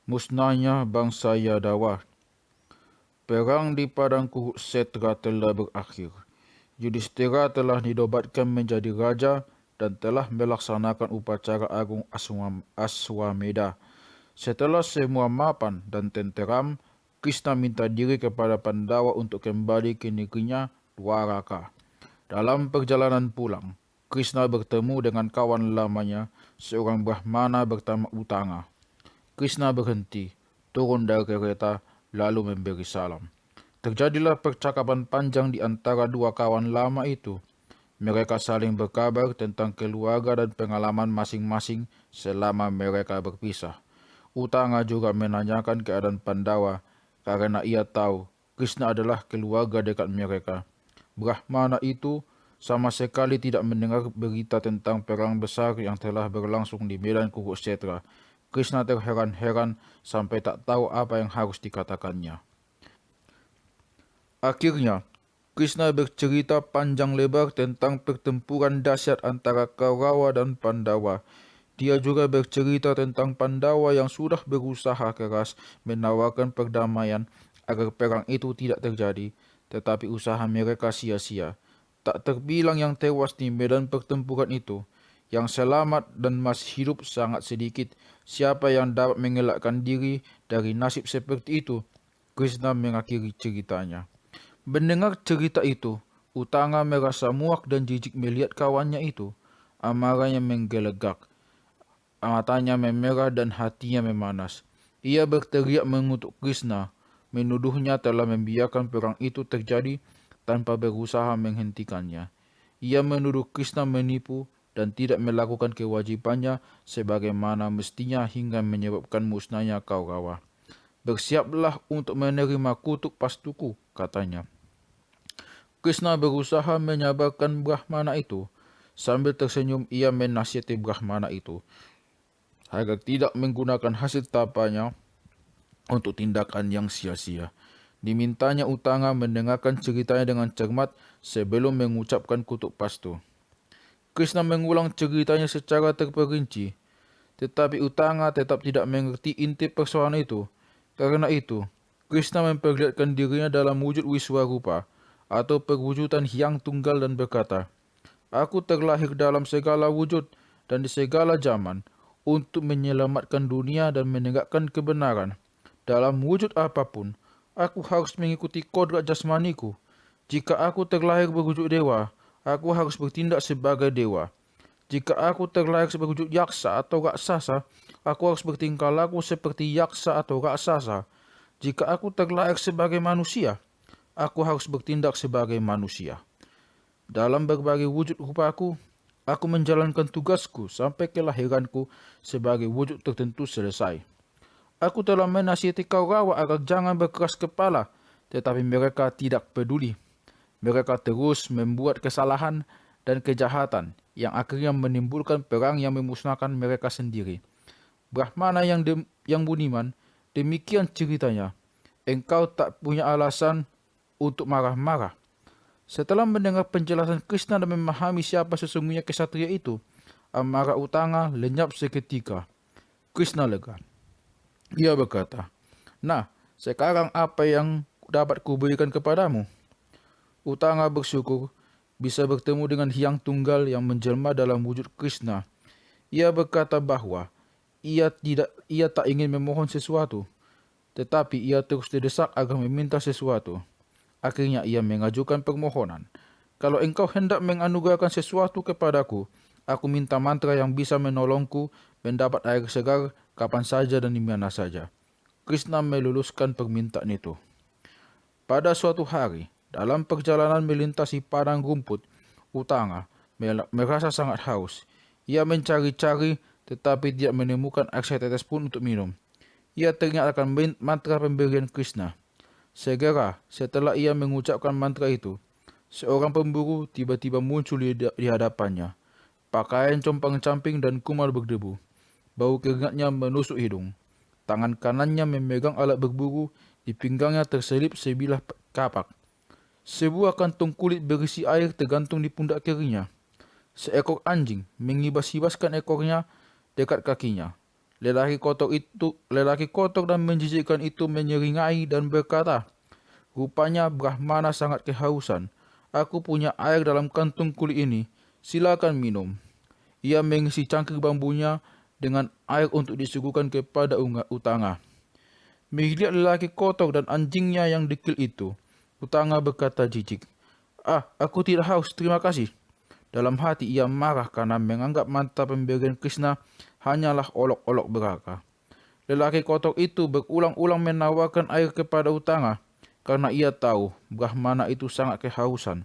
Musnahnya bangsa Yadawa. Perang di padang Kurukshetra telah berakhir. Yudhistira telah dinobatkan menjadi raja dan telah melaksanakan upacara agung Aswamedha. Setelah semua mapan dan tenteram, Krishna minta diri kepada Pandawa untuk kembali ke negerinya Dwaraka. Dalam perjalanan pulang, Krishna bertemu dengan kawan lamanya, seorang Brahmana bernama Utanga. Krishna berhenti, turun dari kereta, lalu memberi salam. Terjadilah percakapan panjang di antara dua kawan lama itu. Mereka saling berkabar tentang keluarga dan pengalaman masing-masing selama mereka berpisah. Utanga juga menanyakan keadaan Pandawa karena ia tahu Krishna adalah keluarga dekat mereka. Brahmana itu sama sekali tidak mendengar berita tentang perang besar yang telah berlangsung di medan Kurukshetra. Krishna terheran-heran sampai tak tahu apa yang harus dikatakannya. Akhirnya, Krishna bercerita panjang lebar tentang pertempuran dahsyat antara Kaurawa dan Pandawa. Dia juga bercerita tentang Pandawa yang sudah berusaha keras menawarkan perdamaian agar perang itu tidak terjadi, tetapi usaha mereka sia-sia. Tak terbilang yang tewas di medan pertempuran itu. Yang selamat dan masih hidup sangat sedikit. Siapa yang dapat mengelakkan diri dari nasib seperti itu? Krishna mengakhiri ceritanya. Mendengar cerita itu, Utanga merasa muak dan jijik melihat kawannya itu. Amarahnya menggelegak, matanya memerah dan hatinya memanas. Ia berteriak mengutuk Krishna, menuduhnya telah membiarkan perang itu terjadi tanpa berusaha menghentikannya. Ia menuduh Krishna menipu dan tidak melakukan kewajibannya sebagaimana mestinya hingga menyebabkan musnahnya Kaurawa. Bersiaplah untuk menerima kutuk pastuku, katanya. Krishna berusaha menyabarkan Brahmana itu. Sambil tersenyum, ia menasihati Brahmana itu agar tidak menggunakan hasil tapanya untuk tindakan yang sia-sia. Dimintanya Utanga mendengarkan ceritanya dengan cermat sebelum mengucapkan kutuk pastu. Krishna mengulang ceritanya secara terperinci, tetapi Utanga tetap tidak mengerti inti persoalan itu. Karena itu, Krishna memperlihatkan dirinya dalam wujud Wiswarupa atau perwujudan Hyang Tunggal dan berkata, "Aku terlahir dalam segala wujud dan di segala zaman untuk menyelamatkan dunia dan menegakkan kebenaran. Dalam wujud apapun, aku harus mengikuti kodrat jasmaniku. Jika aku terlahir berwujud dewa, aku harus bertindak sebagai dewa. Jika aku terlahir berwujud yaksa atau raksasa, aku harus bertingkah laku seperti yaksa atau raksasa. Jika aku terlahir sebagai manusia, aku harus bertindak sebagai manusia. Dalam berbagai wujud rupaku, aku menjalankan tugasku sampai kelahiranku sebagai wujud tertentu selesai. Aku telah menasihati Kaurawa agar jangan berkeras kepala, tetapi mereka tidak peduli. Mereka terus membuat kesalahan dan kejahatan yang akhirnya menimbulkan perang yang memusnahkan mereka sendiri. Brahmana yang budiman, demikian ceritanya. Engkau tak punya alasan untuk marah-marah. Setelah mendengar penjelasan Krishna dan memahami siapa sesungguhnya kesatria itu, amarah Utanga lenyap seketika. Krishna lega. Ia berkata, "Nah, sekarang apa yang dapat kuberikan kepadamu?" Utanga bersyukur bisa bertemu dengan Hyang Tunggal yang menjelma dalam wujud Krishna. Ia berkata bahwa ia tak ingin memohon sesuatu, tetapi ia terus didesak agar meminta sesuatu. Akhirnya ia mengajukan permohonan. "Kalau engkau hendak menganugerahkan sesuatu kepadaku, aku minta mantra yang bisa menolongku mendapat air segar kapan saja dan di mana saja." Krishna meluluskan permintaan itu. Pada suatu hari, dalam perjalanan melintasi padang rumput, Utanga merasa sangat haus. Ia mencari-cari tetapi tidak menemukan air setetes pun untuk minum. Ia teringat akan mantra pemberian Krishna. Segera setelah ia mengucapkan mantra itu, seorang pemburu tiba-tiba muncul di hadapannya. Pakaian compang-camping dan kumal berdebu. Bau keringatnya menusuk hidung. Tangan kanannya memegang alat berburu, di pinggangnya terselip sebilah kapak. Sebuah kantung kulit berisi air tergantung di pundak kirinya. Seekor anjing mengibas-ibaskan ekornya dekat kakinya. Lelaki kotor dan menjijikkan itu menyeringai dan berkata, "Rupanya Brahmana sangat kehausan. Aku punya air dalam kantung kulit ini. Silakan minum." Ia mengisi cangkir bambunya dengan air untuk disuguhkan kepada Utanga. Melihat lelaki kotor dan anjingnya yang dekil itu, Utanga berkata jijik, aku tidak haus, terima kasih." Dalam hati ia marah karena menganggap mata pemberian Krishna hanyalah olok-olok belaka. Lelaki kotor itu berulang-ulang menawarkan air kepada Utanga karena ia tahu Brahmana itu sangat kehausan.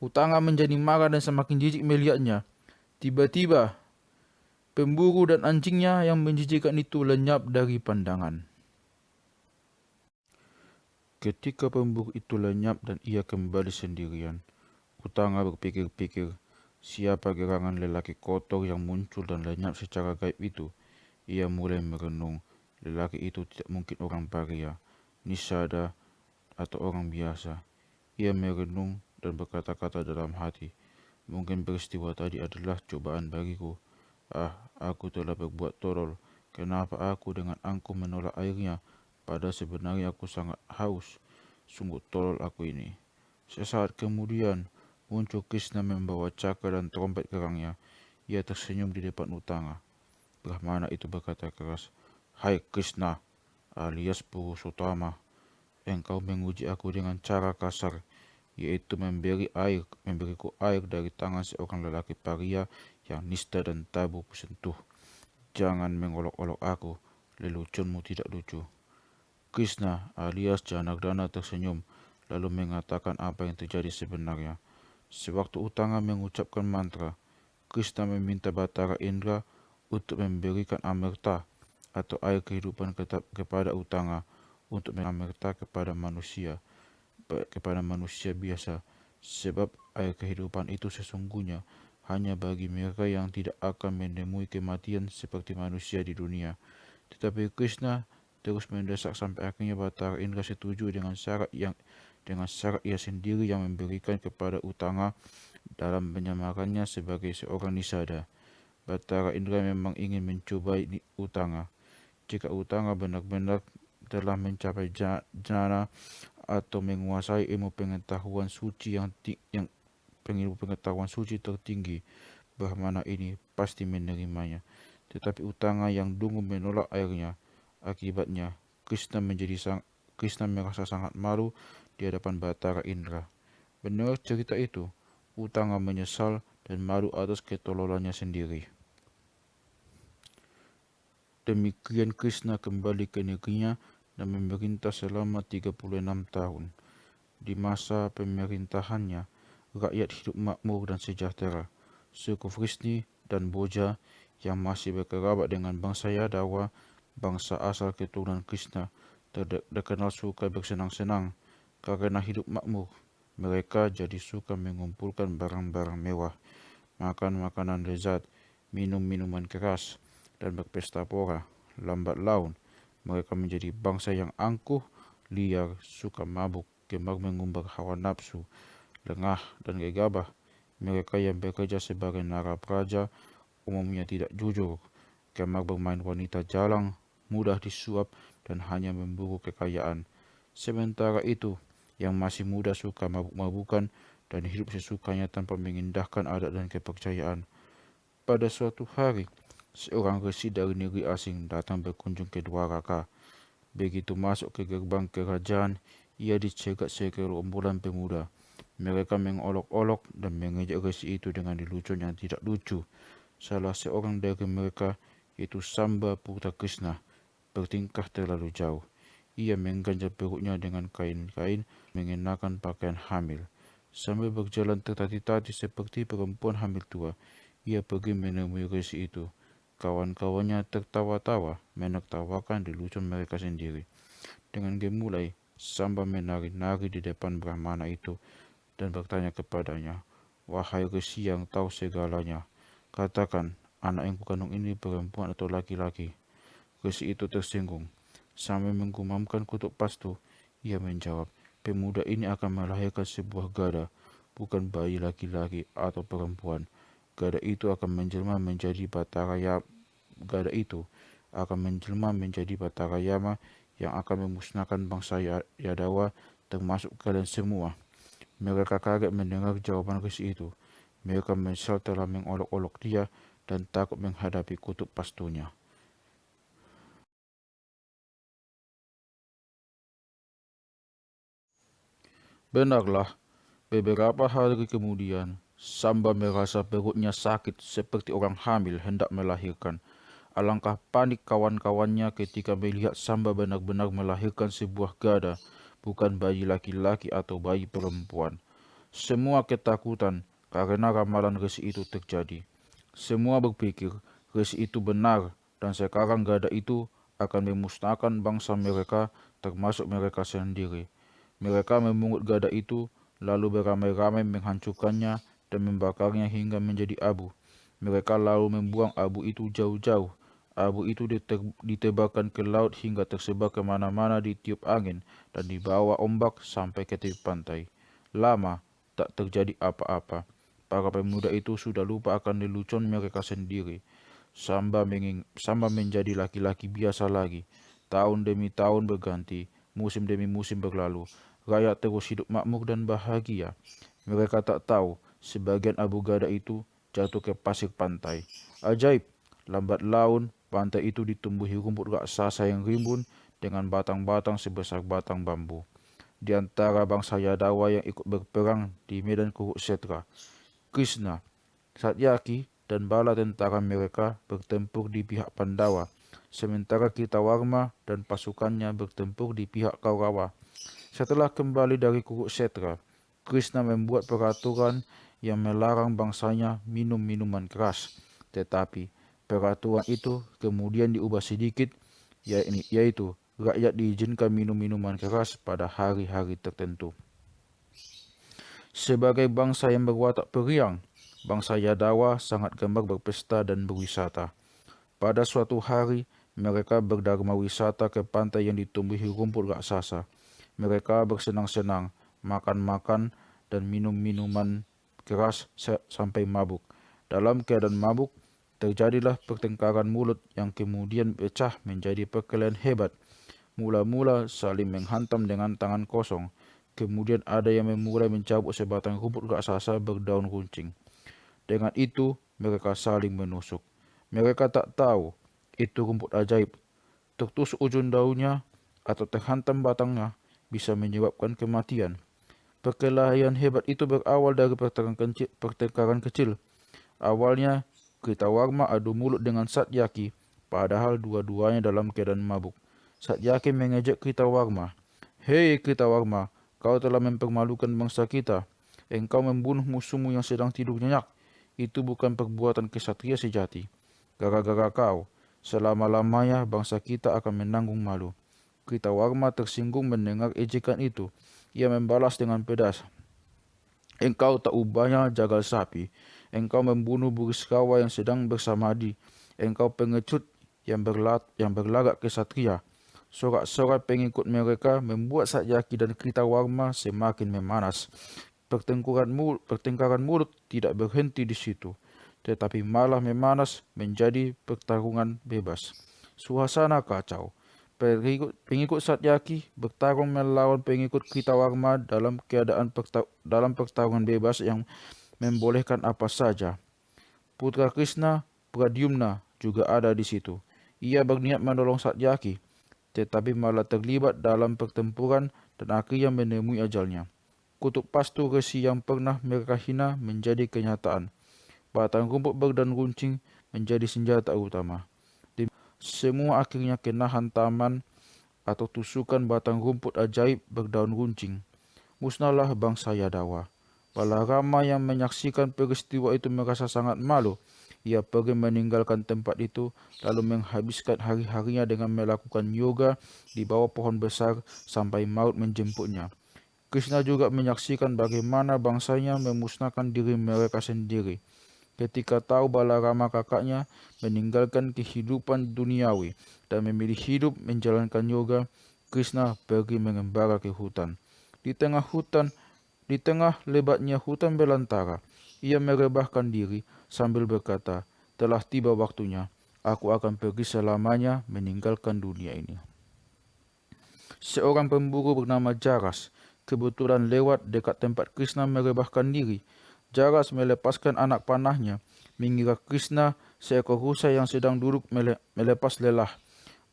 Utanga menjadi marah dan semakin jijik melihatnya. Tiba-tiba, pemburu dan anjingnya yang menjijikkan itu lenyap dari pandangan. Ketika pemburu itu lenyap dan ia kembali sendirian, Utanga berpikir-pikir, siapa gerangan lelaki kotor yang muncul dan lenyap secara gaib itu? Ia mulai merenung, lelaki itu tidak mungkin orang paria, nisada, atau orang biasa. Ia merenung dan berkata-kata dalam hati, mungkin peristiwa tadi adalah cobaan bagiku. Aku telah berbuat tolol. Kenapa aku dengan angkuh menolak airnya, padahal sebenarnya aku sangat haus. Sungguh tolol aku ini. Sesaat kemudian, muncul Krishna membawa cakra dan trompet kerangnya. Ia tersenyum di depan Utanga. Brahmana itu berkata keras, "Hai Krishna, alias Purusottama, engkau menguji aku dengan cara kasar, yaitu memberiku air dari tangan seorang lelaki paria yang nista dan tabu sentuh. Jangan mengolok-olok aku, leluconmu tidak lucu." Krishna alias Janardana tersenyum, lalu mengatakan apa yang terjadi sebenarnya. Sewaktu Utanga mengucapkan mantra, Krishna meminta Batara Indra untuk memberikan amerta atau air kehidupan kepada Utanga untuk amerta kepada manusia biasa, sebab air kehidupan itu sesungguhnya hanya bagi mereka yang tidak akan menemui kematian seperti manusia di dunia. Tetapi Krishna terus mendesak sampai akhirnya Batara Indra setuju dengan syarat ia sendiri yang memberikan kepada Utanga dalam menyamakannya sebagai seorang nisada. Batara Indra memang ingin mencobai Utanga. Jika Utanga benar-benar telah mencapai jana atau menguasai ilmu pengetahuan suci tertinggi, Brahmana ini pasti menerimanya. Tetapi Utanga yang dungu menolak airnya. Akibatnya, Krishna merasa sangat malu di hadapan Batara Indra. Menurut cerita itu, Utanga menyesal dan malu atas ketololannya sendiri. Demikian Krishna kembali ke negerinya dan memerintah selama 36 tahun. Di masa pemerintahannya, rakyat hidup makmur dan sejahtera. Suku Vrisni dan Boja yang masih berkerabat dengan bangsa Yadawa, bangsa asal keturunan Krishna, terkenal suka bersenang-senang. Karena hidup makmur, mereka jadi suka mengumpulkan barang-barang mewah, makan makanan lezat, minum minuman keras, dan berpesta pora. Lambat laun, mereka menjadi bangsa yang angkuh, liar, suka mabuk, gemar mengumbar hawa nafsu, lengah, dan gegabah. Mereka yang bekerja sebagai narapraja umumnya tidak jujur, gemar bermain wanita jalang, mudah disuap, dan hanya memburu kekayaan. Sementara itu, yang masih muda suka mabuk-mabukan dan hidup sesukanya tanpa mengindahkan adat dan kepercayaan. Pada suatu hari, seorang resi dari negeri asing datang berkunjung ke Dwaraka. Begitu masuk ke gerbang kerajaan, ia dicegat segerombolan pemuda. Mereka mengolok-olok dan mengejek resi itu dengan lelucon yang tidak lucu. Salah seorang dari mereka, yaitu Samba Putra Krishna, bertingkah terlalu jauh. Ia mengganjal perutnya dengan kain-kain, mengenakan pakaian hamil. Sambil berjalan tertati-tati seperti perempuan hamil tua, ia pergi menemui resi itu. Kawan-kawannya tertawa-tawa, menertawakan lelucon mereka sendiri. Dengan gemulai, Samba menari-nari di depan Brahmana itu dan bertanya kepadanya, "Wahai resi yang tahu segalanya, katakan, anak yang kukandung ini perempuan atau laki-laki?" Resi itu tersinggung. Sambil menggumamkan kutuk pastu, ia menjawab, "Pemuda ini akan melahirkan sebuah gada, bukan bayi laki-laki atau perempuan. Gada itu akan menjelma menjadi Batara Gada itu akan menjelma menjadi Batara Yama yang akan memusnahkan bangsa Yadawa termasuk kalian semua. Mereka kaget mendengar jawaban resi itu. Mereka menyesal telah mengolok-olok dia dan takut menghadapi kutub pastunya. Benarlah, beberapa hari kemudian, Samba merasa perutnya sakit seperti orang hamil hendak melahirkan. Alangkah panik kawan-kawannya ketika melihat Samba benar-benar melahirkan sebuah gada, bukan bayi laki-laki atau bayi perempuan. Semua ketakutan karena ramalan resi itu terjadi. Semua berpikir resi itu benar dan sekarang gada itu akan memusnahkan bangsa mereka termasuk mereka sendiri. Mereka memungut gada itu lalu beramai-ramai menghancurkannya dan membakarnya hingga menjadi abu. Mereka lalu membuang abu itu jauh-jauh. Abu itu ditebarkan ke laut hingga tersebar kemana-mana ditiup angin dan dibawa ombak sampai ke tepi pantai. Lama tak terjadi apa-apa. Para pemuda itu sudah lupa akan lelucon mereka sendiri. Samba menjadi laki-laki biasa lagi. Tahun demi tahun berganti, musim demi musim berlalu. Rakyat terus hidup makmur dan bahagia. Mereka tak tahu sebagian abu gada itu jatuh ke pasir pantai. Ajaib, lambat laun pantai itu ditumbuhi rumput raksasa yang rimbun dengan batang-batang sebesar batang bambu. Di antara bangsa Yadawa yang ikut berperang di medan Kurukshetra, Krishna, Satyaki, dan bala tentara mereka bertempur di pihak Pandawa, sementara Kritawarma dan pasukannya bertempur di pihak Kaurawa. Setelah kembali dari Kurukshetra, Krishna membuat peraturan yang melarang bangsanya minum minuman keras. Tetapi peraturan itu kemudian diubah sedikit, yaitu rakyat diizinkan minum minuman keras pada hari-hari tertentu. Sebagai bangsa yang berwatak periang, bangsa Yadawa sangat gemar berpesta dan berwisata. Pada suatu hari, mereka berdharma wisata ke pantai yang ditumbuhi rumput raksasa. Mereka bersenang-senang, makan-makan, dan minum minuman keras sampai mabuk. Dalam keadaan mabuk, terjadilah pertengkaran mulut yang kemudian pecah menjadi perkelahian hebat. Mula-mula saling menghantam dengan tangan kosong. Kemudian ada yang memulai mencabut sebatang rumput raksasa berdaun runcing. Dengan itu, mereka saling menusuk. Mereka tak tahu itu rumput ajaib. Tertusuk ujung daunnya atau terhantam batangnya bisa menyebabkan kematian. Perkelahian hebat itu berawal dari pertengkaran kecil. Awalnya, Kritawarma adu mulut dengan Satyaki, padahal dua-duanya dalam keadaan mabuk. Satyaki mengejek Kritawarma. Hei Kritawarma, kau telah mempermalukan bangsa kita. Engkau membunuh musuhmu yang sedang tidur nyenyak. Itu bukan perbuatan kesatria sejati. Gara-gara kau, selama-lamanya bangsa kita akan menanggung malu. Kritawarma tersinggung mendengar ejekan itu. Ia membalas dengan pedas. Engkau tak ubahnya jagal sapi. Engkau membunuh Burisrawa yang sedang bersamadi. Engkau pengecut yang berlagak kesatria. Sorak-sorai pengikut mereka membuat Satyaki dan Kritawarma semakin memanas. Pertengkaran mulut tidak berhenti di situ, tetapi malah memanas menjadi pertarungan bebas. Suasana kacau. Pengikut Satyaki bertarung melawan pengikut Kritawarma dalam pertarungan bebas yang membolehkan apa saja. Putra Krishna, Pradyumna, juga ada di situ. Ia berniat menolong Satyaki, tetapi malah terlibat dalam pertempuran dan akhirnya menemui ajalnya. Kutub pastu resi yang pernah mereka hina menjadi kenyataan. Batang rumput berdaun runcing menjadi senjata utama. Semua akhirnya kena hantaman atau tusukan batang rumput ajaib berdaun runcing. Musnahlah bangsa Yadawa. Balarama yang menyaksikan peristiwa itu merasa sangat malu. Ia pergi meninggalkan tempat itu lalu menghabiskan hari-harinya dengan melakukan yoga di bawah pohon besar sampai maut menjemputnya. Krishna juga menyaksikan bagaimana bangsanya memusnahkan diri mereka sendiri. Ketika tahu Balarama kakaknya meninggalkan kehidupan duniawi dan memilih hidup menjalankan yoga, Krishna pergi mengembara ke hutan. Di tengah lebatnya hutan belantara, ia merebahkan diri sambil berkata, telah tiba waktunya. Aku akan pergi selamanya meninggalkan dunia ini. Seorang pemburu bernama Jaras kebetulan lewat dekat tempat Krishna merebahkan diri. Jaras melepaskan anak panahnya, mengira Krishna seekor rusa yang sedang duduk melepas lelah.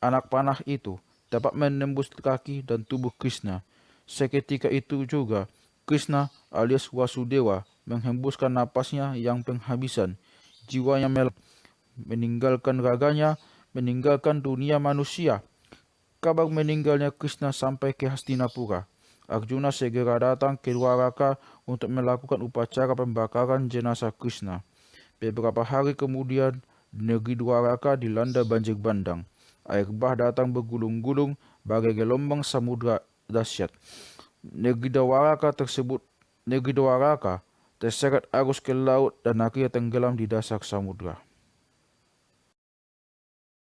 Anak panah itu dapat menembus kaki dan tubuh Krishna. Seketika itu juga, Krishna alias Wasudewa menghembuskan napasnya yang penghabisan. Jiwanya meninggalkan raganya, meninggalkan dunia manusia. Kabar meninggalnya Krishna sampai ke Hastinapura. Arjuna segera datang ke Dwaraka untuk melakukan upacara pembakaran jenazah Krishna. Beberapa hari kemudian, negeri Dwaraka dilanda banjir bandang. Air bah datang bergulung-gulung bagai gelombang samudra dahsyat. Negeri Dwaraka terseret arus ke laut dan akhirnya tenggelam di dasar samudra.